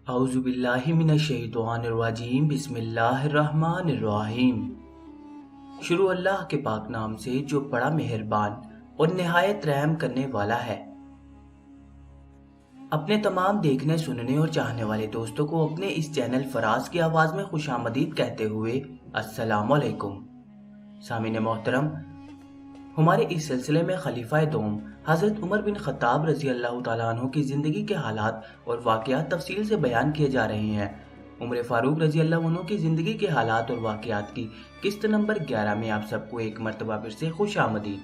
اعوذ باللہ من الشیطان الرجیم بسم اللہ الرحمن الرحیم۔ شروع اللہ کے پاک نام سے جو بڑا مہربان اور نہایت رحم کرنے والا ہے۔ اپنے تمام دیکھنے سننے اور چاہنے والے دوستوں کو اپنے اس چینل فراز کی آواز میں خوش آمدید کہتے ہوئے السلام علیکم۔ سامعین محترم، ہمارے اس سلسلے میں خلیفہ دوم حضرت عمر بن خطاب رضی اللہ تعالیٰ عنہ کی زندگی کے حالات اور واقعات تفصیل سے بیان کیے جا رہے ہیں۔ عمر فاروق رضی اللہ عنہ کی زندگی کے حالات اور واقعات کی قسط نمبر 11 میں آپ سب کو ایک مرتبہ پھر سے خوش آمدید۔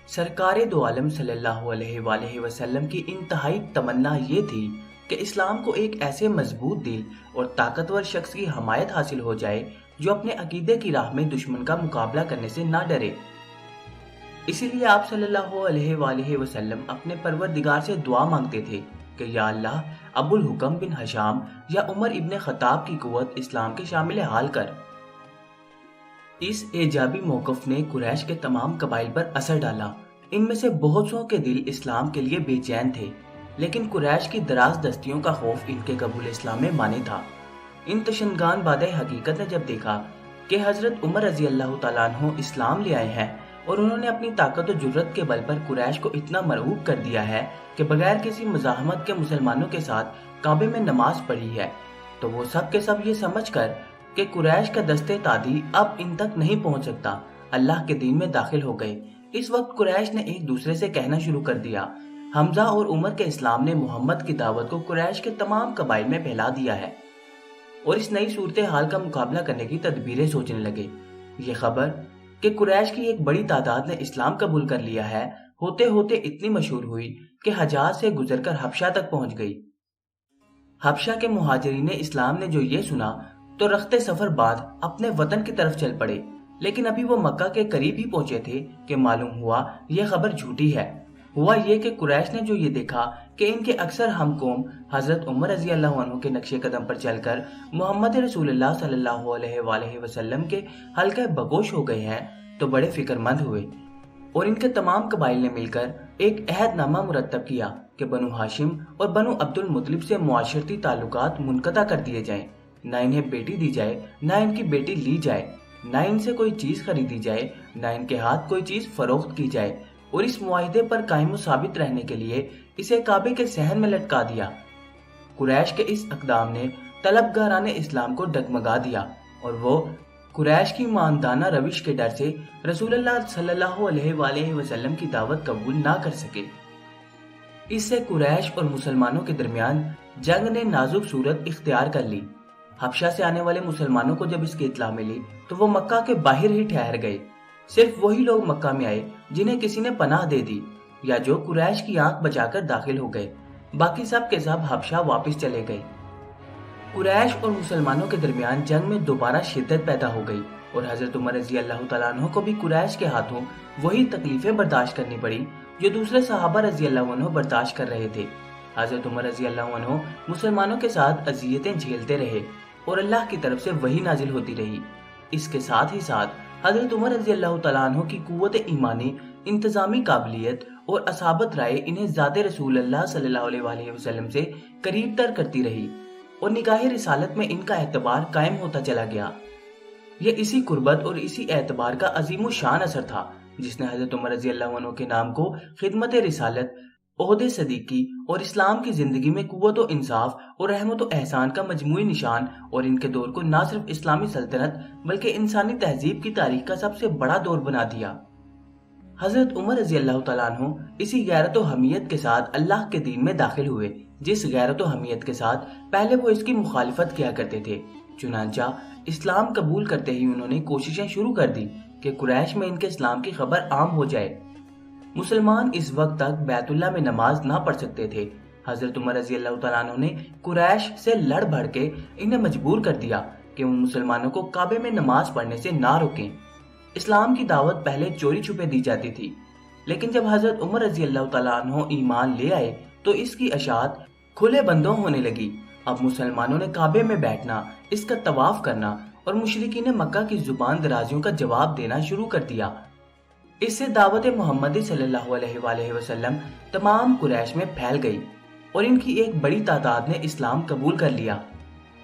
سرکار دو عالم صلی اللہ علیہ وآلہ وسلم کی انتہائی تمنا یہ تھی کہ اسلام کو ایک ایسے مضبوط دل اور طاقتور شخص کی حمایت حاصل ہو جائے جو اپنے عقیدے کی راہ میں دشمن کا مقابلہ کرنے سے نہ ڈرے۔ اسی لیے آپ صلی اللہ علیہ وآلہ وسلم اپنے پروردگار سے دعا مانگتے تھے کہ یا اللہ، ابو الحکم بن ہشام یا عمر ابن خطاب کی قوت اسلام کے شامل حال کر۔ اس ایجابی موقف نے قریش کے تمام قبائل پر اثر ڈالا۔ ان میں سے بہت سو کے دل اسلام کے لیے بے چین تھے، لیکن قریش کی دراز دستیوں کا خوف ان کے قبول اسلام میں مانی تھا۔ ان تشنگان بادئ حقیقت نے جب دیکھا کہ حضرت عمر رضی اللہ تعالیٰ عنہ اسلام لے آئے ہیں اور انہوں نے اپنی طاقت و جرت کے بل پر قریش کو اتنا مرعوب کر دیا ہے کہ بغیر کسی مزاحمت کے مسلمانوں کے ساتھ کعبے میں نماز پڑھی ہے، تو وہ سب کے سب یہ سمجھ کر کہ قریش کا دستے تادی اب ان تک نہیں پہنچ سکتا، اللہ کے دین میں داخل ہو گئے۔ اس وقت قریش نے ایک دوسرے سے کہنا شروع کر دیا، حمزہ اور عمر کے اسلام نے محمد کی دعوت کو قریش کے تمام قبائل میں پھیلا دیا ہے، اور اس نئی صورتحال کا مقابلہ کرنے کی تدبیریں سوچنے لگے۔ یہ خبر کہ قریش کی ایک بڑی تعداد نے اسلام قبول کر لیا ہے ہوتے ہوتے اتنی مشہور ہوئی کہ حجاز سے گزر کر حبشہ تک پہنچ گئی۔ حبشہ کے مہاجرین اسلام نے جو یہ سنا تو رخت سفر بعد اپنے وطن کی طرف چل پڑے، لیکن ابھی وہ مکہ کے قریب ہی پہنچے تھے کہ معلوم ہوا یہ خبر جھوٹی ہے۔ ہوا یہ کہ قریش نے جو یہ دیکھا کہ ان کے اکثر ہم قوم حضرت عمر رضی اللہ عنہ کے نقش قدم پر چل کر محمد رسول اللہ صلی اللہ علیہ وآلہ وسلم کے حلقہ بگوش ہو گئے ہیں، تو بڑے فکر مند ہوئے، اور ان کے تمام قبائل نے مل کر ایک عہد نامہ مرتب کیا کہ بنو ہاشم اور بنو عبد المطلب سے معاشرتی تعلقات منقطع کر دیے جائیں، نہ انہیں بیٹی دی جائے، نہ ان کی بیٹی لی جائے، نہ ان سے کوئی چیز خریدی جائے، نہ ان کے ہاتھ کوئی چیز فروخت کی جائے، اور اس معاہدے پر قائم و ثابت رہنے کے لیے اسے کعبے کے صحن میں لٹکا دیا۔ قریش کے اس اقدام نے طلبگاران اسلام کو ڈگمگا دیا، اور وہ قریش کی ماندانہ روش کے ڈر سے رسول اللہ صلی اللہ علیہ وآلہ وسلم کی دعوت قبول نہ کر سکے۔ اس سے قریش اور مسلمانوں کے درمیان جنگ نے نازک صورت اختیار کر لی۔ حبشہ سے آنے والے مسلمانوں کو جب اس کی اطلاع ملی تو وہ مکہ کے باہر ہی ٹھہر گئے۔ صرف وہی لوگ مکہ میں آئے جنہیں کسی نے پناہ دے دی یا جو قریش کی آنکھ بچا کر داخل ہو گئے، باقی سب کے سب حبشہ واپس چلے گئے۔ قریش اور مسلمانوں کے درمیان جنگ میں دوبارہ شدت پیدا ہو گئی، اور حضرت عمر رضی اللہ تعالیٰ عنہ کو بھی قریش کے ہاتھوں وہی تکلیفیں برداشت کرنی پڑی جو دوسرے صحابہ رضی اللہ عنہ برداشت کر رہے تھے۔ حضرت عمر رضی اللہ عنہ مسلمانوں کے ساتھ اذیتیں جھیلتے رہے اور اللہ کی طرف سے وحی نازل ہوتی رہی۔ اس کے ساتھ ہی ساتھ حضرت عمر رضی اللہ تعالیٰ عنہ کی قوت ایمانی، انتظامی قابلیت اور اصابت رائے انہیں ذات رسول اللہ صلی اللہ علیہ وآلہ وسلم سے قریب تر کرتی رہی، اور نگاہ رسالت میں ان کا اعتبار قائم ہوتا چلا گیا۔ یہ اسی قربت اور اسی اعتبار کا عظیم الشان اثر تھا جس نے حضرت عمر رضی اللہ عنہ کے نام کو خدمت رسالت، عہد صدیقی اور اسلام کی زندگی میں قوت و انصاف اور رحمت و احسان کا مجموعی نشان، اور ان کے دور کو نہ صرف اسلامی سلطنت بلکہ انسانی تہذیب کی تاریخ کا سب سے بڑا دور بنا دیا۔ حضرت عمر رضی اللہ تعالیٰ عنہ اسی غیرت و حمیت کے ساتھ اللہ کے دین میں داخل ہوئے جس غیرت و حمیت کے ساتھ پہلے وہ اس کی مخالفت کیا کرتے تھے۔ چنانچہ اسلام قبول کرتے ہی انہوں نے کوششیں شروع کر دی کہ قریش میں ان کے اسلام کی خبر عام ہو جائے۔ مسلمان اس وقت تک بیت اللہ میں نماز نہ پڑھ سکتے تھے۔ حضرت عمر رضی اللہ تعالیٰ عنہ نے قریش سے لڑ بھڑ کے انہیں مجبور کر دیا کہ وہ مسلمانوں کو کعبے میں نماز پڑھنے سے نہ روکیں۔ اسلام کی دعوت پہلے چوری چھپے دی جاتی تھی، لیکن جب حضرت عمر رضی اللہ تعالیٰ عنہ ایمان لے آئے تو اس کی اشاعت کھلے بندوں ہونے لگی۔ اب مسلمانوں نے کعبے میں بیٹھنا، اس کا طواف کرنا اور مشرکین مکہ کی زبان درازیوں کا جواب دینا شروع کر دیا۔ اس سے دعوت محمدی صلی اللہ علیہ وآلہ وسلم تمام قریش میں پھیل گئی۔ اور ان کی ایک بڑی تعداد نے اسلام قبول کر لیا۔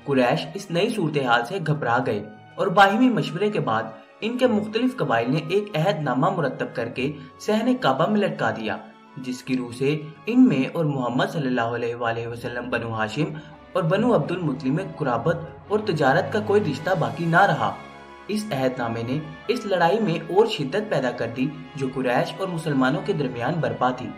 قریش اس نئی صورتحال سے گھبرا گئے اور باہمی مشورے کے بعد ان کے مختلف قبائل نے ایک عہد نامہ مرتب کر کے صحن کعبہ میں لٹکا دیا، جس کی روح سے ان میں اور محمد صلی اللہ علیہ وآلہ وسلم بنو ہاشم اور بنو عبد المطلب میں قرابت اور تجارت کا کوئی رشتہ باقی نہ رہا۔ اس عہد نامے نے اس لڑائی میں اور شدت پیدا کر دی جو قریش اور مسلمانوں کے درمیان برپا تھی۔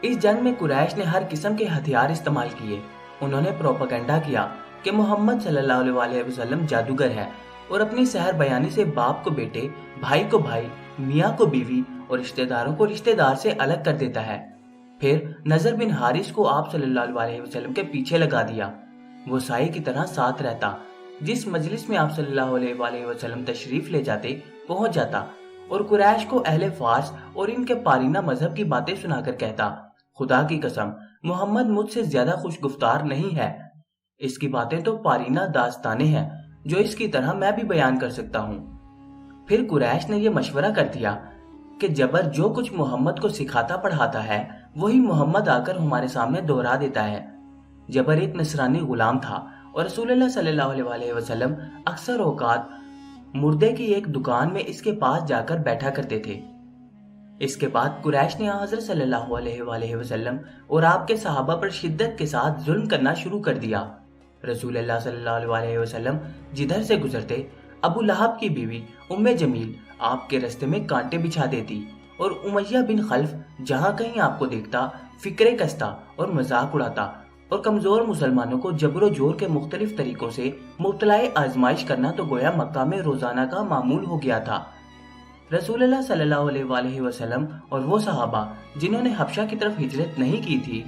اس جنگ میں قریش نے ہر قسم کے ہتھیار استعمال کیے۔ انہوں نے پروپیگنڈا کیا کہ محمد صلی اللہ علیہ وآلہ وسلم جادوگر ہے اور اپنی سحر بیانی سے باپ کو بیٹے، بھائی کو بھائی، میاں کو بیوی اور رشتہ داروں کو رشتہ دار سے الگ کر دیتا ہے۔ پھر نضر بن حارث کو آپ صلی اللہ علیہ وسلم کے پیچھے لگا دیا۔ وہ سائے کی طرح ساتھ رہتا، جس مجلس میں آپ صلی اللہ علیہ وآلہ وسلم تشریف لے جاتے پہنچ جاتا اور قریش کو اہل فارس اور ان کے پارینہ مذہب کی باتیں سنا کر کہتا، خدا کی قسم محمد مجھ سے زیادہ خوش گفتار نہیں ہے، اس کی باتیں تو پارینہ داستانیں ہیں جو اس کی طرح میں بھی بیان کر سکتا ہوں۔ پھر قریش نے یہ مشورہ کر دیا کہ جبر جو کچھ محمد کو سکھاتا پڑھاتا ہے وہی محمد آ کر ہمارے سامنے دہرا دیتا ہے۔ جبر ایک نصرانی غلام تھا اور رسول اللہ صلی اللہ علیہ وآلہ وسلم اکثر اوقات مردے کی ایک دکان میں اس کے پاس جا کر بیٹھا کرتے تھے۔ اس کے بعد قریش نے حضرت صلی اللہ علیہ وآلہ وسلم اور آپ کے صحابہ پر شدت کے ساتھ ظلم کرنا شروع کر دیا۔ رسول اللہ صلی اللہ علیہ وآلہ وسلم جدھر سے گزرتے ابو لہب کی بیوی ام جمیل آپ کے رستے میں کانٹے بچھا دیتی اور امیہ بن خلف جہاں کہیں آپ کو دیکھتا فکرے کستا اور مذاق اڑاتا اور کمزور مسلمانوں کو جبر و جور کے مختلف طریقوں سے مبتلا آزمائش کرنا تو گویا مکہ میں روزانہ کا معمول ہو گیا تھا۔ رسول اللہ صلی اللہ علیہ وآلہ وسلم اور وہ صحابہ جنہوں نے حبشہ کی طرف ہجرت نہیں کی تھی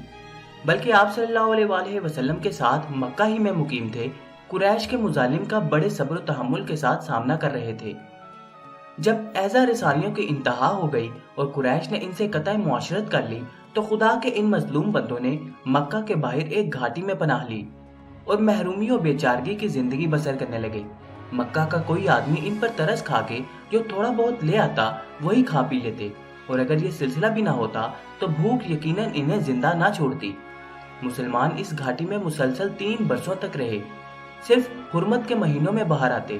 بلکہ آپ صلی اللہ علیہ وآلہ وسلم کے ساتھ مکہ ہی میں مقیم تھے، قریش کے مظالم کا بڑے صبر و تحمل کے ساتھ سامنا کر رہے تھے۔ جب ایذا رسالیوں کی انتہا ہو گئی اور قریش نے ان سے قطع معاشرت کر لی تو خدا کے ان مظلوم بندوں نے مکہ کے باہر ایک گھاٹی میں پناہ لی اور محرومی و بے چارگی کی زندگی بسر کرنے لگے۔ مکہ کا کوئی آدمی ان پر ترس کھا کے جو تھوڑا بہت لے آتا وہی کھا پی لیتے، اور اگر یہ سلسلہ بھی نہ ہوتا تو بھوک یقیناً انہیں زندہ نہ چھوڑتی۔ مسلمان اس گھاٹی میں مسلسل 3 برسوں تک رہے، صرف حرمت کے مہینوں میں باہر آتے۔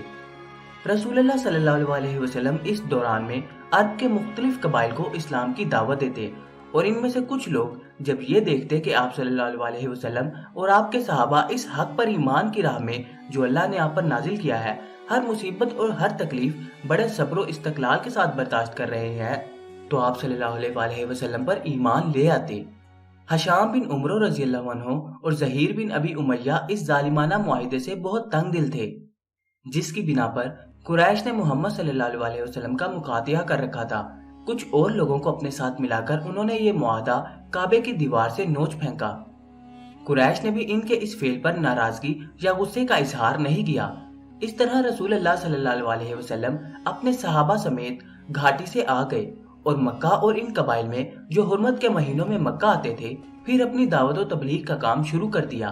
رسول اللہ صلی اللہ علیہ وسلم اس دوران میں عرب کے مختلف قبائل کو اسلام کی دعوت دیتے، اور ان میں سے کچھ لوگ جب یہ دیکھتے کہ آپ صلی اللہ علیہ وسلم اور آپ کے صحابہ اس حق پر ایمان کی راہ میں جو اللہ نے آپ پر نازل کیا ہے ہر مصیبت اور ہر تکلیف بڑے صبر و استقلال کے ساتھ برداشت کر رہے ہیں، تو آپ صلی اللہ علیہ وسلم پر ایمان لے آتے۔ حشام بن عمرو رضی اللہ عنہ اور زہیر بن ابی امیہ اس ظالمانہ معاہدے سے بہت تنگ دل تھے، جس کی بنا پر قریش نے محمد صلی اللہ علیہ وسلم کا مقاطعہ کر رکھا تھا۔ کچھ اور لوگوں کو اپنے ساتھ ملا کر انہوں نے یہ معاہدہ کعبے کی دیوار سے نوچ پھینکا۔ قریش نے بھی ان کے اس فعل پر ناراضگی یا غصے کا اظہار نہیں کیا۔ اس طرح رسول اللہ صلی اللہ علیہ وسلم اپنے صحابہ سمیت گھاٹی سے آ گئے اور مکہ اور ان قبائل میں جو حرمت کے مہینوں میں مکہ آتے تھے پھر اپنی دعوت و تبلیغ کا کام شروع کر دیا۔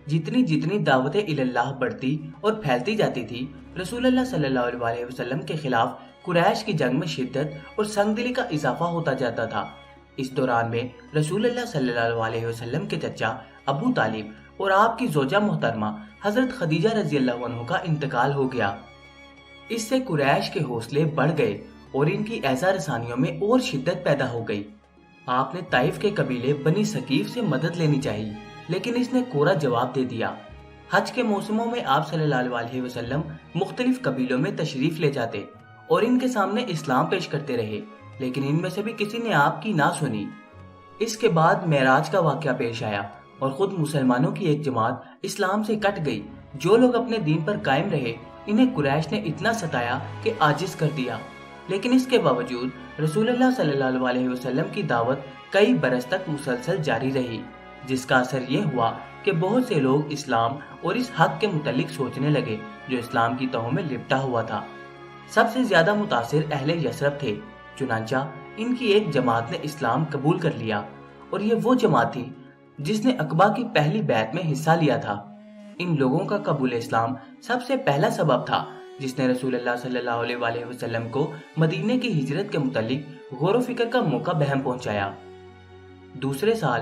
جتنی جتنی دعوت اللہ بڑھتی اور پھیلتی جاتی تھی، رسول اللہ صلی اللہ علیہ وسلم کے خلاف قریش کی جنگ میں شدت اور سنگ دلی کا اضافہ ہوتا جاتا تھا۔ اس دوران میں رسول اللہ صلی اللہ علیہ وسلم کے چچا ابو طالب اور آپ کی زوجہ محترمہ حضرت خدیجہ رضی اللہ عنہ کا انتقال ہو گیا۔ اس سے قریش کے حوصلے بڑھ گئے اور ان کی ایذا رسانیوں میں اور شدت پیدا ہو گئی۔ آپ نے طائف کے قبیلے بنی ثقیف سے مدد لینی چاہیے، لیکن اس نے کورا جواب دے دیا۔ حج کے موسموں میں آپ صلی اللہ علیہ وسلم مختلف قبیلوں میں تشریف لے جاتے اور ان کے سامنے اسلام پیش کرتے رہے، لیکن ان میں سے بھی کسی نے آپ کی نہ سنی۔ اس کے بعد معراج کا واقعہ پیش آیا اور خود مسلمانوں کی ایک جماعت اسلام سے کٹ گئی۔ جو لوگ اپنے دین پر قائم رہے انہیں قریش نے اتنا ستایا کہ عاجز کر دیا، لیکن اس کے باوجود رسول اللہ صلی اللہ علیہ وسلم کی دعوت کئی برس تک مسلسل جاری رہی، جس کا اثر یہ ہوا کہ بہت سے لوگ اسلام اور اس حق کے متعلق سوچنے لگے جو اسلام کی تہوں میں لپٹا ہوا تھا۔ سب سے زیادہ متاثر اہل یثرب تھے، چنانچہ ان کی ایک جماعت نے اسلام قبول کر لیا، اور یہ وہ جماعت تھی جس نے عقبہ کی پہلی بیعت میں حصہ لیا تھا۔ ان لوگوں کا قبول اسلام سب سے پہلا سبب تھا جس نے رسول اللہ صلی اللہ علیہ وسلم کو مدینے کی ہجرت کے متعلق غور و فکر کا موقع بہم پہنچایا۔ دوسرے سال